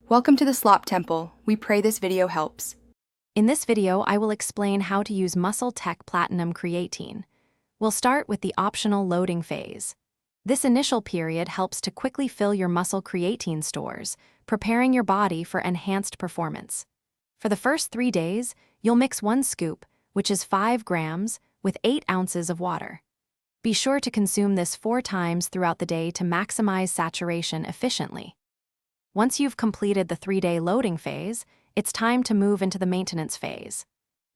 Welcome to the Slop Temple. We pray this video helps. In this video, I will explain how to use Muscletech Platinum Creatine. We'll start with the optional loading phase. This initial period helps to quickly fill your muscle creatine stores, preparing your body for enhanced performance. For the first 3 days, you'll mix 1 scoop, which is 5 grams, with 8 ounces of water. Be sure to consume this 4 times throughout the day to maximize saturation efficiently. Once you've completed the 3-day loading phase, it's time to move into the maintenance phase.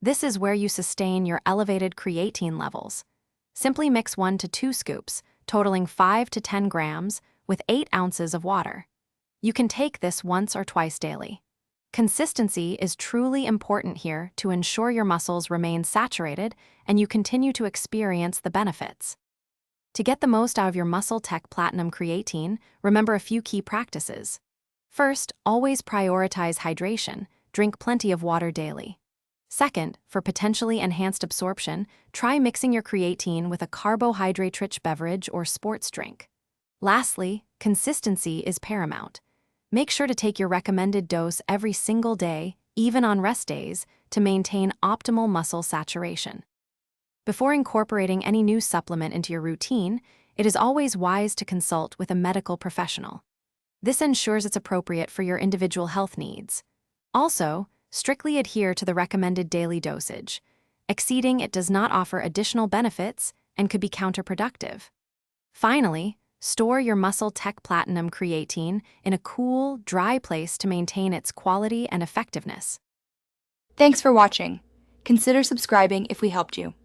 This is where you sustain your elevated creatine levels. Simply mix 1 to 2 scoops, totaling 5 to 10 grams, with 8 ounces of water. You can take this once or twice daily. Consistency is truly important here to ensure your muscles remain saturated and you continue to experience the benefits. To get the most out of your Muscletech Platinum Creatine, remember a few key practices. First, always prioritize hydration. Drink plenty of water daily. Second, for potentially enhanced absorption, try mixing your creatine with a carbohydrate-rich beverage or sports drink. Lastly, consistency is paramount. Make sure to take your recommended dose every single day, even on rest days, to maintain optimal muscle saturation. Before incorporating any new supplement into your routine, it is always wise to consult with a medical professional. This ensures it's appropriate for your individual health needs. Also, strictly adhere to the recommended daily dosage. Exceeding it does not offer additional benefits and could be counterproductive. Finally, store your Muscletech Platinum Creatine in a cool, dry place to maintain its quality and effectiveness. Thanks for watching. Consider subscribing if we helped you.